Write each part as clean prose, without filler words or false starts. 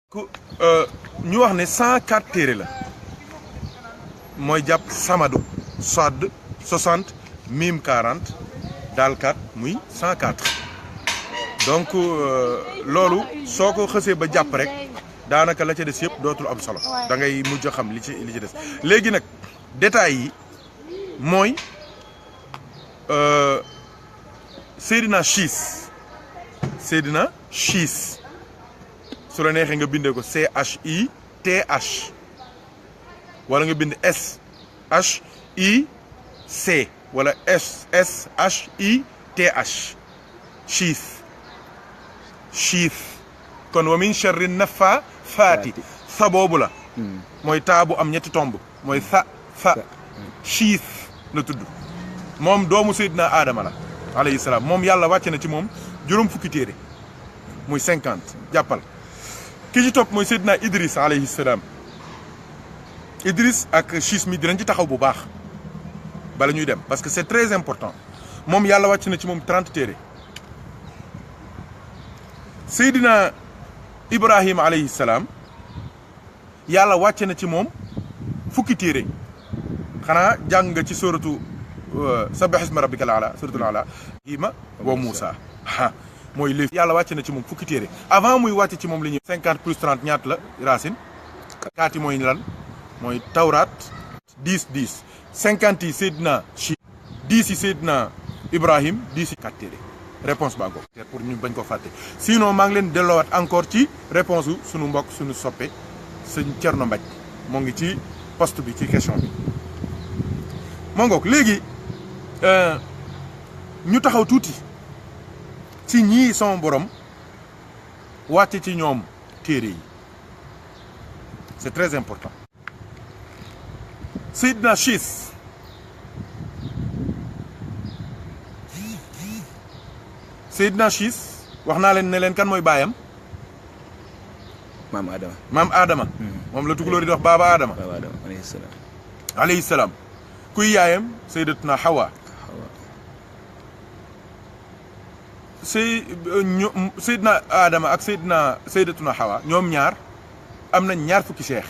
ku ñu wax ne 104 téere la mooy jàpp samadu sodd 60 mim 40 daal 4 muy 104 donc loolu soo ko xësee ba jàpp rek daanaka la ca des yëpp dootul am solo da ngay mujj a xam li ci des léegi nag détails yi mooy Seydina Chiis su la neexee nga bindee ko CHITH wala nga bind SHIC wala SSHITH Chiis kon wa min sharri naffafaati sa boobu la mooy taabu am ñetti tomb mooy sa Chiis la tudd moom doomu Seydina Adama la alayhi salaam moom yàlla wàcce na ci moom juróom fukki téere muy 50 jàppal ki ci topp mooy Seydina Idris alayhi salaam Idris ak Chiis mi dinañ ci taxaw bu baax bala ñuy dem parce que c'est très important moom yàlla wàcc na ci moom 30 téere Seydina Ibrahima alayhi salaam yàlla wàcce na ci moom fukki téere xanaa jàng nga ci suratu sabbih isma rabbikal a'la suratul a'la Ibrahima wa Moussa mooy léegi yàlla wàcce na ci moom fukki téere avant muy wàcce ci moom li ñuy 50 plus 30 ñaata la racine kaati mooy lan mooy tawraat 10 50 yi Seydina Chiis 10 yi Seydina Ibrahim 10 yi 4 téere réponse baa ko pour ñu bañ ko fàtte sinon maa ngi leen delloowaat encore ci réponse u suñu mbokk suñu soppe sëñ Thierno Mbaj moo ngi ci poste bi ci question bi moo ngoog léegi ñu taxaw tuuti ci ñii sama borom wàcce ci ñoom téere yi c'est très important Seydina Chiis wax naa leen ne leen kan mooy baayam maam Adama moom la tukulóor di wax baaba Adama alayhi salaam kuy yaayam Sayyidatuna Hawa Seydina Adama ak Sayyidatuna Hawa ñoom ñaar am nañ ñaar fukki cheikh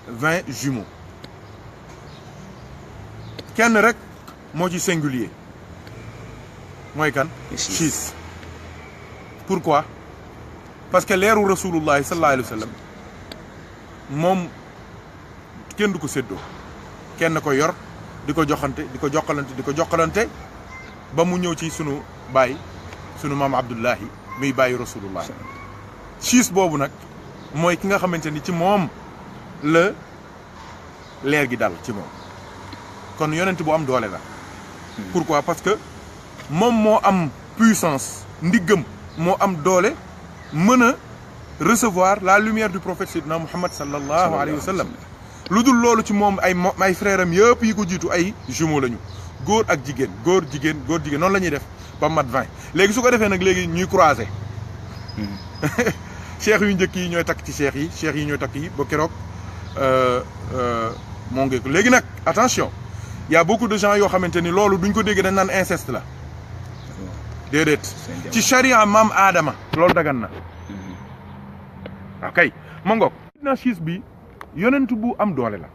20 jumeaux kenn rek moo ci singulier mooy kan Chiis pourquoi parce que leeru rasulullahi sallallahu alayhi wa sallam moom kenn du ko séddoo kenn ko yor di ko joxante di ko jokkalante ba mu ñëw ci sunu baay sunu maam Abdullahi muy bàyyi rasulullah Chiis boobu nag mooy ki nga xamante ni ci moom la leer gi dal ci moom kon yonent bu am doole la pourquoi parce que moom moo am puissance ndiggam moo am doole mën a recevoir la lumière du prophète Seydina Muhammad sallallahu alayhi wa sallam lu dul loolu ci moom ay frère am yëpp yi ko jiitu ay jumeaux lañu góor ak jigéen góor jigéen noonu la ñuy def ba mat 20 léegi su ko defee nag léegi ñuy croiser cheikh yu njëkk yi ñooy takk ci cheikh yi ñooy takk yi ba keroog moo ngeeku léegi nag attention y a beaucoup de gens yoo xamante ni loolu duñ ko dégg dañ naan inceste la déedéet ci charia maam Adama loolu dagan na ok ma ngoog Seydina Chiis bi yonent bu am doole la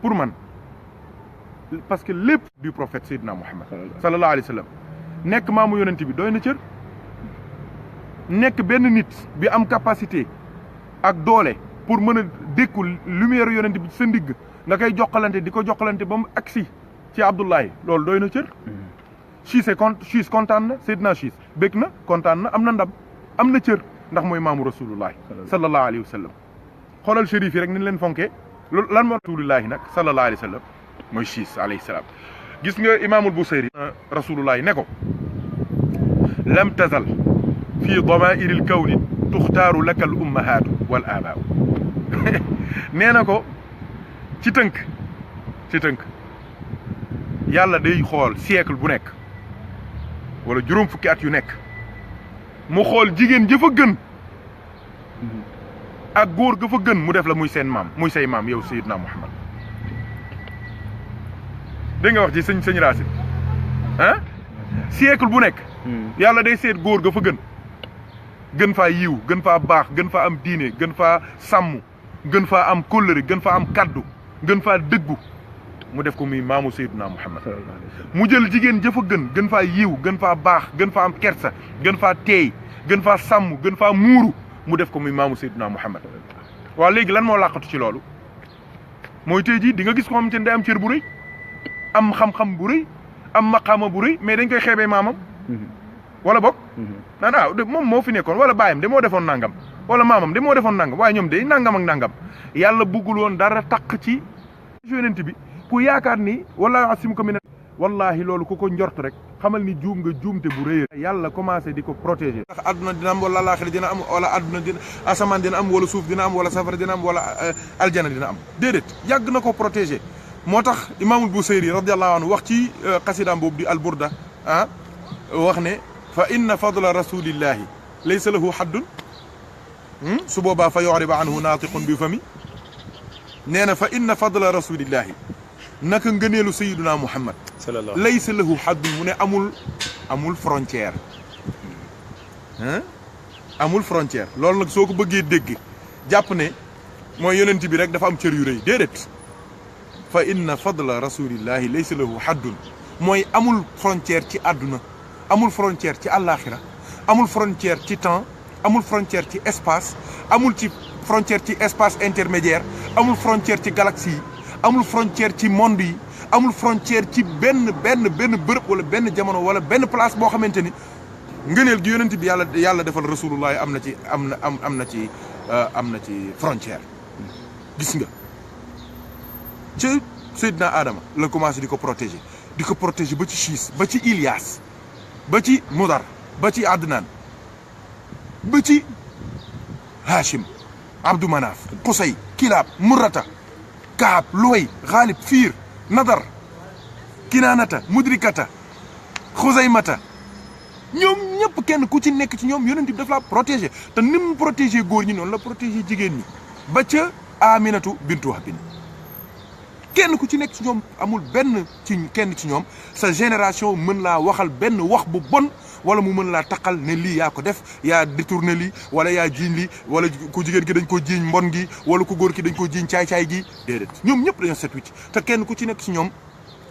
pour man parce que lépp du prophète Seydina Muhammad sallallahu alayhi wa sallam nekk maamu yonent bi doy na cër nekk benn nit bi am capacité ak doole pour mën a dékku lumière yonent bi ci sa ndigg nga koy jokkalante di ko jokkalante ba mu agsi ci Abdullahi loolu doy na cër Chiis kontaan na Seydina Chiis bég na kontaan na am na ndam am na cër ndax mooy maamu rasulullahi sallallahu alayhi wa sallam xoolal shérif yi rek ni leen fonkee loolu lan moo rasulullahi nag sallallahu alayhi wa sallam mooy Chiis alayhi salaam gis nga imaamul Busayri rasulullahi ne ko lam tazal fii damaa'iril kawni tuxtaaru laka al ummahaatu wal aabaa'u nee na ko ci tënk yàlla day xool siècle bu nekk wala juróom fukki at yu nekk mu xool jigéen ja fa gën ak góor ga fa gën mu def la muy seen maam muy say maam yow Seydina Muhammad dégg nga wax ci sëñ Racine ah siècle bu nekk yàlla day seet góor ga fa gën faa yiw gën faa baax gën faa am diine gën faa sàmm gën faa am kóllëre gën faa am kaddu gën faa dëggu mu def ko muy maamu Seydina Muhammad mu jël jigéen jëfa gën faa yiw gën faa baax gën faa am kersa gën faa teey gën faa sàmm gën faa muuru mu def ko muy maamu Seydina Muhammad waaw léegi lan moo làqatu ci loolu mooy tey jii di nga gis ko xamante ne day am cër bu rëy am xam-xam bu rëy am maqaama bu rëy mais dañ koy xeebee maamam wala bokk naan moom moo fi nekkoon wala baayam de moo defoon nangam wala maamam de moo defoon nangam waaye ñoom day nangam ak nangam yàlla bëggul woon dara taq ci yonent bi ku yaakaar ni wala asim ko mi ne wallahi loolu ku ko njort rek xamal ni juum nga juumte bu rëy yàlla commencé di ko protéger ndax adduna dina am wala laaxira dina am wala adduna dina asamaan dina am wala suuf dina am wala safara dina am wala aljana dina am déedéet yàgg na ko protéger moo tax imaamul Busayri radiyallahu anhu wax ci xasidaam boobu di alburda wax ne fa inna fadla rasulillahi laysa lahu haddun su boobaa fa yuriba anhu naatiqun bi fami nee na fa inna fadla rasulillahi naka ngëneelu sayiduna muhammad laysa lahu haddun mu ne amul frontière amul frontière loolu nag soo ko bëggee dégg jàpp ne mooy yonent bi rek dafa am cër yu rëy déedéet fa inna fadla rasulillahi laysa lahu haddun mooy amul frontière ci àdduna amul frontière ci àllaaxira amul frontière ci temps amul frontière ci espace amul ci frontière ci espace intermédiaire amul frontière ci galaxie yi amul frontière ci monde yi amul frontière ci benn bërëb wala benn jamono wala benn place boo xamante ni ngëneel gi yonent bi yàlla defal rasulullah am na ci frontière gis nga ci Seydina Adama la commencé di ko protéger ba ci Chiis ba ci Ilias ba ci Mudar ba ci Adnan ba ci Hachim Abdou Manaf Qusay Kilaab Murrata Kaab Luway Xaalib Fiir Nadar Kinaanata Mudrikata Xuzaymata ñoom ñëpp kenn ku ci nekk ci ñoom yonent bi daf la protéger te ni mu protéger góor ñi noonu la protéger jigéen ñi ba ca Aminatu bintu Wahb kenn ku ci nekk ci ñoom amul kenn ci ñoom sa génération mën laa waxal benn wax bu bon wala mu mën laa taqal ne lii yaa ko def yaa détourné lii wala yaa jiiñ lii wala ku jigéen gi dañ ko jiiñ mbon gi wala ku góor ki dañ ko jiiñ caay-caay gi déedéet ñoom ñëpp dañoo set wicc te kenn ku ci nekk ci ñoom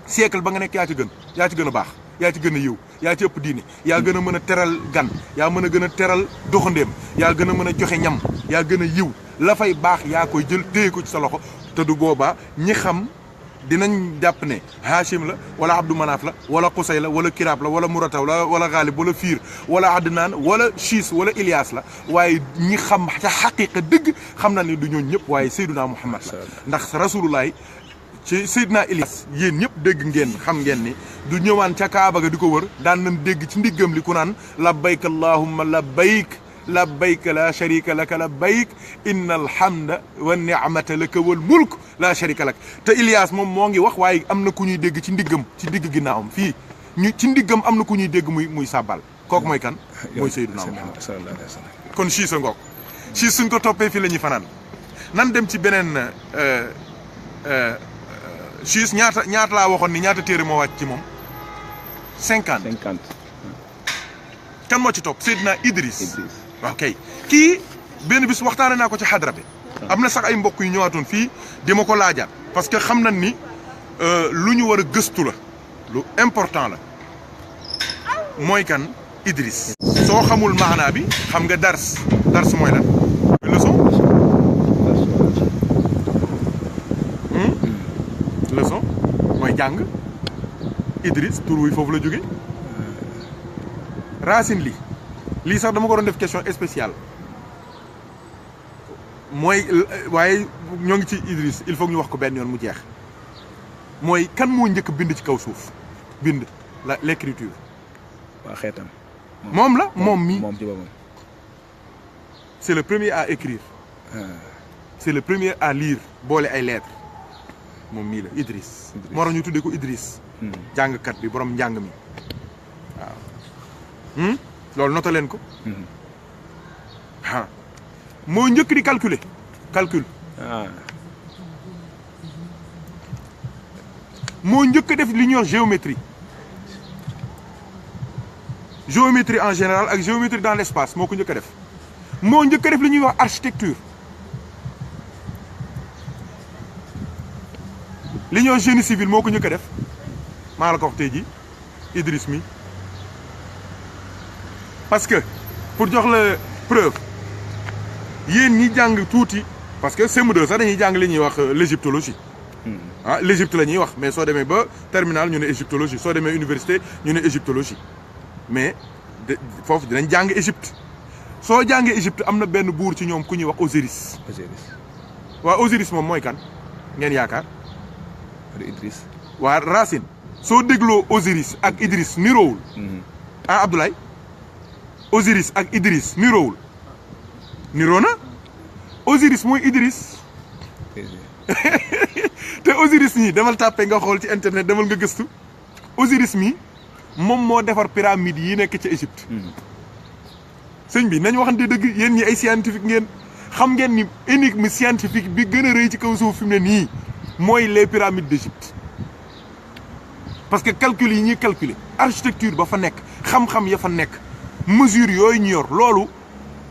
siècle ba nga nekk yaa ci gën a baax yaa ci gën a yiw yaa ci ëpp diine yaa gën a mën a teral gan yaa mën a gën a teral doxandéem yaa gën a mën a joxe ñam yaa gën a yiw la fay baax yaa koy jël téye ko ci sa loxo te du boobaa ñi xam dinañ jàpp ne Hachim la wala Abdou Manaf la wala Qusay la wala Kiraab la wala Murata wala Ghalib wala Fiir wala Adnaan wala Chiis wala Ilias la waaye ñi xam ca xaqiqa dëgg xam na ne du ñooñu ñëpp waaye Seydina Muhammad la ndax rasulullahi ci Seydina Ilias yéen ñëpp dégg ngeen xam ngeen ni du ñëwaan ca Kaaba ga di ko wër daan nañ dégg ci ndiggam li ku naan labbayk allahumma labbayk labbayk la sharika laka labbayk inna alhamda wa ni'mata laka wal mulk la sharika lak te Ilias moom moo ngi wax waaye am na ku ñuy dégg ci ndiggam ci digg ginnaawam fii ci ndiggam am na ku ñuy dégg muy sàbbal kooku mooy kan mooy Seydina Muhammad kon Chiis a ngoog Chiis suñ ko toppee fii la ñuy fanaan nan dem ci beneen Chiis ñaata laa waxoon ni ñaata téere moo wàcc ci moom 50 kan moo ci topp Seydina Idris waaw kay kii benn bis waxtaane naa ko ci xadra bi am na sax ay mbokk yu ñëwaatoon fii di ma ko laajaat parce que xam nañ ni lu ñu war a gëstu la lu important la mooy kan Idris soo xamul maanaa bi xam nga dars mooy lan leçon mooy jàng Idris tur wi foofu la jóge racine lii sax dama ko doon def question spéciale mooy waaye ñoo ngi ci Idris il faut ñu wax ko benn yoon mu jeex mooy kan moo njëkk bind ci kaw suuf bind l'écriture waa xeetam moom la moom mi moom ci boppam c'est le premier à écrire c'est le premier à lire boole ay lettres moom mii la Idris moo tax ñu tuddee ko Idris jàngkat bi borom njàng mi waaw loolu nota leen ko moo njëkk di calcul moo njëkk def li ñuy wax géométrie géométrie en général ak géométrie dans l'espace moo ko njëkk a def moo njëkk a def li ñuy wax architecture li ñuy wax génie civil moo ko njëkk a def maa la ko wax tey jii Idriss mi parce que pour jox la preuve yéen ñi jàng tuuti parce que CM2 sax dañuy jàng li ñuy wax l'égyptologie ah l'Égypte la ñuy wax mais soo demee ba terminal ñu ne égyptologie soo demee université ñu ne égyptologie mais foofu dinañ jàng Égypte soo jàngee Égypte am na benn buur ci ñoom ku ñuy wax Osiris. waaw Osiris moom mooy kan ngeen yaakaar. Idriss. waa Racine soo dégloo Osiris ak Idriss niroowul. ah Abdoulaye Osiris ak Idriss niroowul niroo na Osiris mooy Idriss. te Osiris ñii demal tàppe nga xool ci internet demal nga gëstu Osiris mi moom moo defar pyramide yi nekk ci Égypte. sëñ bi nañ waxante dëgg yéen ñi ay scientifique ngeen xam ngeen ni énigme scientifique bi gën a rëy ci kaw suuf fi mu ne nii mooy les pyramides d'Égypte. parce que calcul yi ñuy calculer architecture ba fa nekk xam-xam ya fa nekk mesure yooyu ñu yor loolu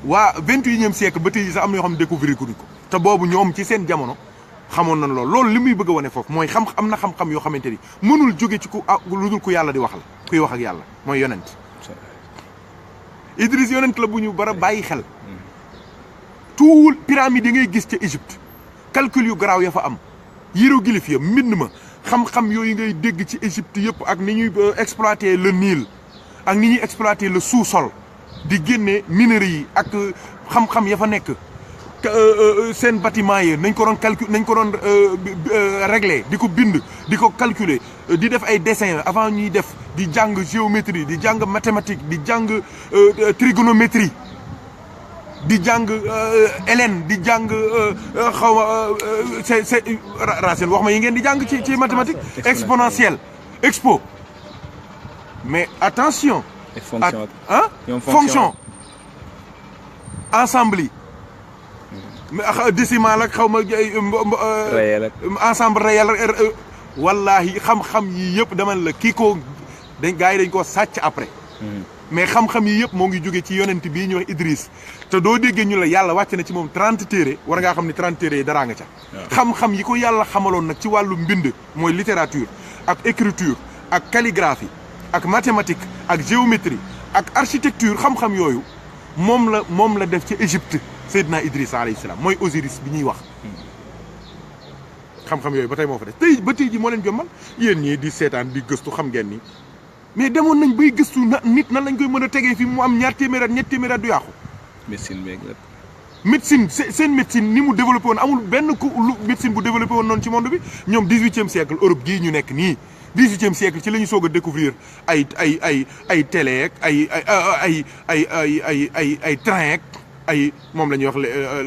waa 21e siècle ba tey sax am na yoo xam ne découvrir ko te boobu ñoom ci seen jamono. xamoon nañ loolu li muy bëgg a wane foofu mooy am na xam-xam yoo xamante ni mënul jóge ci ku lu dul ku yàlla di waxal kuy wax ak yàlla mooy yonent Idriss yonent la bu ñu bara bàyyi xel tuul pyramide yi ngay gis ca Égypte calcul yu garaaw ya fa am hiéroglyphe ya mbind ma xam-xam yooyu ngay dégg ci Égypte yëpp ak ni ñuy exploiter le Nil ak ni ñuy exploiter le sous-sol di génne minerais yi ak xam-xam ya fa nekk seen bâtiment yi nañ ko doon calcul nañ ko doon régler di ko bind di ko calculer di def ay dessin avant ñuy def di jàng géométrie di jàng mathématique di jàng trigonométrie di jàng hélène di jàng xaw ma c'est Racine wax ma yi ngeen di jàng ci mathématique exponentielle expo mais attention fonction ensemble yi décimal ak xaw ma ensemble réel wallahi xam-xam yi yëpp dama la kii ko gars yi dañ koo sàcc après mais xam-xam yi yëpp moo ngi jóge ci yonent bii ñuy wax Idriss te doo déggee ñu la yàlla wàcc na ci moom 30 téere war ngaa xam ne 30 téere yi daraa nga ca xam-xam yi ko yàlla xamaloon nag ci wàllu mbind mooy littérature ak écriture ak calligraphie ak mathématique ak géométrie ak architecture xam-xam yooyu moom la def ci Égypte Seydina Idriss alayhi salaam mooy Osiris bi ñuy wax xam-xam yooyu ba tey moo fa def tey ba tey ji moo leen jommal yéen ñii di seetaan di gëstu xam ngeen ni mais demoon nañ bay gëstu nit nan lañ koy mën a tegee fi mu am ñaar téeméer at ñetti téeméer at du yàqu. médecine beeg lépp. médecine seen médecine ni mu développé woon amul benn médecine bu développé woon noonu ci monde bi ñoom 18e siècle Europe gii ñu nekk nii 18e siècle ci la ñu soog a découvrir ay télé ay train ak ay moom la ñuy wax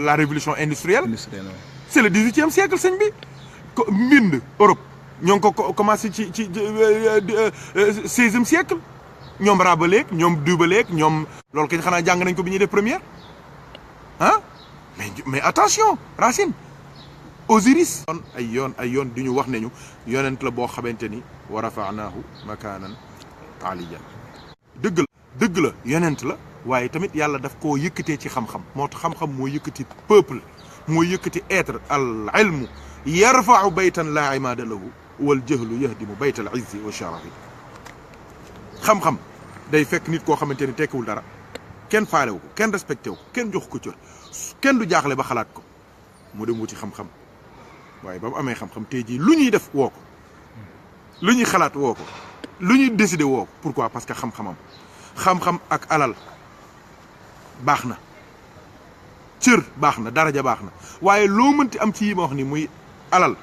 la révolution industrielle. c'est le 18e siècle sëñ bi mbind Europe ñoo ngi ko commencé ci 16e siècle ñoom Rabelais ñoom Dubelé ñoom loolu kañ xanaa jàng nañ ko bi ñuy def première ah mais attention Racine Osiris. kon ay yoon di ñu wax nañu yonent la boo xamante ni wa rafa'naahu makaanan aliyyan dëgg la yonent la waaye tamit yàlla daf koo yëkkatee ci xam-xam moo tax xam-xam moo yëkkati peuple moo yëkkati être al ilmu yarfa'u baytan laa imaada lahu wal jahlu yahdimu baytal izzi wa sharafi xam-xam day fekk nit koo xamante ni tekkiwul dara kenn faalewu ko kenn respecté wu ko kenn jox ko cër kenn du jaaxle ba xalaat ko mu dem wuti xam-xam waaye ba mu amee xam-xam tey jii lu ñuy def woo ko lu ñuy xalaat woo ko lu ñuy décider woo ko pourquoi parce que xam-xamam xam-xam ak alal baax na cër baax na daraja baax na waaye loo mënti am ci yi ma wax ni muy alal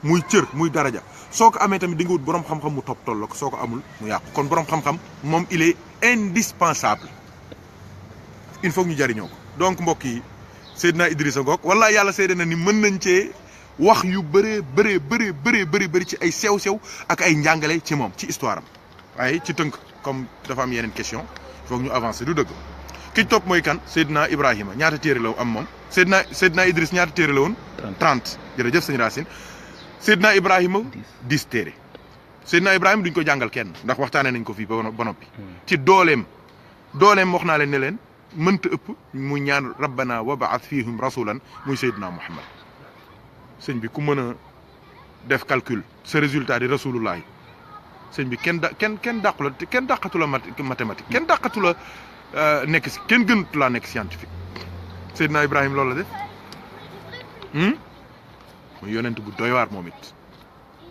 muy cër muy daraja soo ko amee tamit di nga wut borom xam-xam mu topp toll ko soo ko amul mu yàqu kon borom xam-xam moom il est indispensable il faut que ñu jariñoo ko donc mbokk yi Seydina Idrissa Ngok wala yàlla seede na ni mën nañ cee wax yu bëri ci ay sew-sew ak ay njàngale ci moom ci histoire am waaye ci tënk comme dafa am yeneen question il faut que ñu avancer du dëgg ki topp mooy kan Seydina Ibrahima ñaata téere la am moom Seydina Idriss ñaata téere la woon 30 jërëjëf sëñ Racine Seydina Ibrahima 10 téere Seydina Ibrahima duñ ko jàngal kenn ndax waxtaanee nañ ko fii ba noppi ci dooleem dooleem wax naa leen ne leen mënta ëpp mu ñaan rabbana wabaas fihim rasulan muy Seydina Muhammad sëñ bi ku mën a def calcul ce résultat di rasulullahi sëñ bi kenn dàqu la kenn dàqatu la mathématique kenn dàqatu la nekk si kenn gënatu laa nekk scientifique Seydina Ibrahima loolu la def muy yonent bu doy waar moom it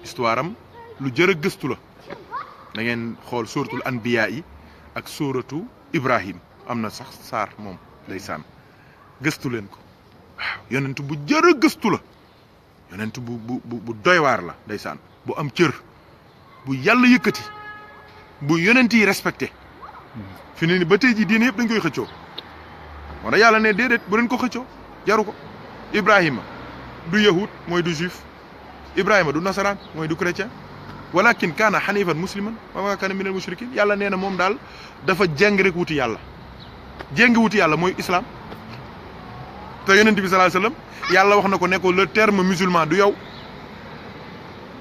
histoire am lu jër a gëstu la da ngeen xool suratul anbiya yi ak suratu Ibrahim am na sax saar moom ndeysaan gëstu leen ko waaw yonent bu jër a gëstu la yonent bu doy waar la ndeysaan bu am cër bu yàlla yëkkati bu yonent yi respecté fi ne ni ba tey jii diine yëpp dañ koy xëccoo moo tax yàlla ne déedéet bu leen ko xëccoo jaru ko Ibrahima du yahud mooy du juif Ibrahima du nasaraan mooy du chrétien walakin kaana xanifan musliman wa ma kaana minal mushrikin yàlla nee na moom daal dafa jéng rek wuti yàlla jéng wuti yàlla mooy islam te yonent bi sallallahu alayhi wasallam yàlla wax na ko ne ko le terme musulman du yow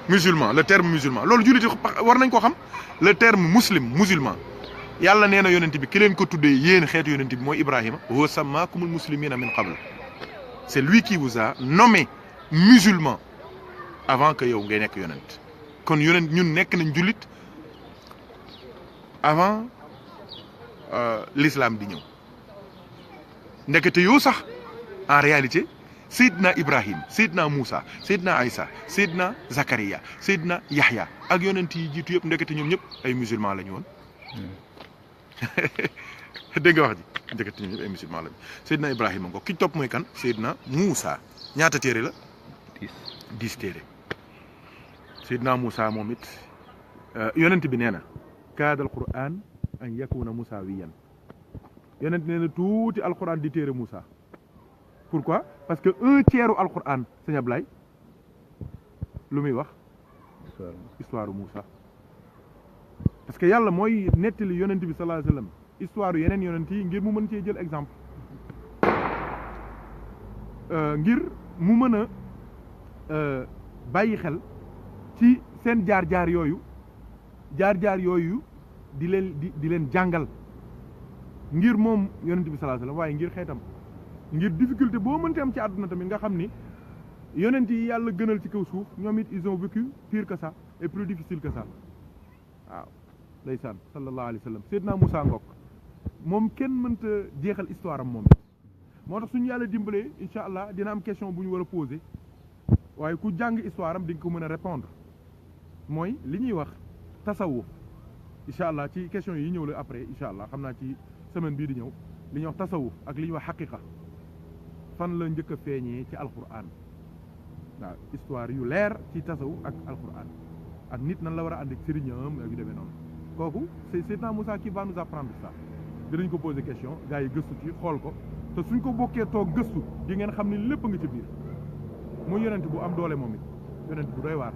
musulman le terme musulman loolu jullit war nañ ko xam le terme musulman yàlla nee na yonent bi ki leen ko tuddee yéen xeetu yonent bi mooy Ibrahima wa sammakumul muslimina min qabl c'est lui qui vous a nommé musulman avant que yow ngay nekk yonent kon yonent ñun nekk nañ jullit avant l'islam di ñëw ndekete yow sax en réalité Seydina Ibrahim Seydina Moussa Seydina Aïssa Seydina Zakaria Seydina Yahya ak yonent yi jiitu yëpp ndekete ñoom ñëpp ay musulman la ñu woon dégg nga wax ji ndekete ñoom ñëpp ay musulman la ñu Seydina Ibrahima ngo ki topp mooy kan Seydina Moussa ñaata téere la 10 téere Seydina Moussa moom it yonent bi nee na kaada alquran an yakuna musawiyan yonent nee na tuuti alquran di téere Moussa pourquoi parce que 1/3 alquran sëñ Ablaye lu muy wax histoire Moussa parce que yàlla mooy nettali yonent bi sallallahu alayhi wasallam histoire yeneen yonent yi ngir mu mën cee jël exemple ngir mu mën a bàyyi xel ci seen jaar-jaar yooyu di leen jàngal ngir moom yonent bi sallallahu alayhi wasallam waaye ngir xeetam ngir difficulté boo mënti am ci àdduna tamit nga xam ni yonent yi yàlla gënal ci kaw suuf ñoom it ils ont vécu pire que ça et plus difficile que ça waaw ndeysaan sallallahu alayhi wasallam Seydina Moussa Ngok moom kenn mënta jeexal histoire am moom it moo tax suñu yàlla dimbalee incha allah dina am question bu ñu war a poser waaye ku jàng histoire am di nga ko mën a répondre mooy li ñuy wax tasawuf incha allah ci question yi ñëw la après incha allah xam naa ci semaine bii di ñëw li ñuy wax tasawuf ak li ñuy wax xaqiqa fan la njëkk a feeñee ci alquran waaw histoire yu leer ci tasawuf ak alquran ak nit nan la war a ànd ak sëriñam ak yu demee noonu kooku c'est Seydina Moussa qui va nous apprendre ça dinañ ko poser question gars yi gëstu ci xool ko te suñ ko bokkee toog gëstu di ngeen xam ni lépp nga ci biir muy yonent bu am doole moom it yonent bu doy waar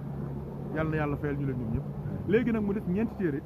yàlla na yàlla fayal ñu leen ñun ñëpp léegi nag mu def ñeenti téere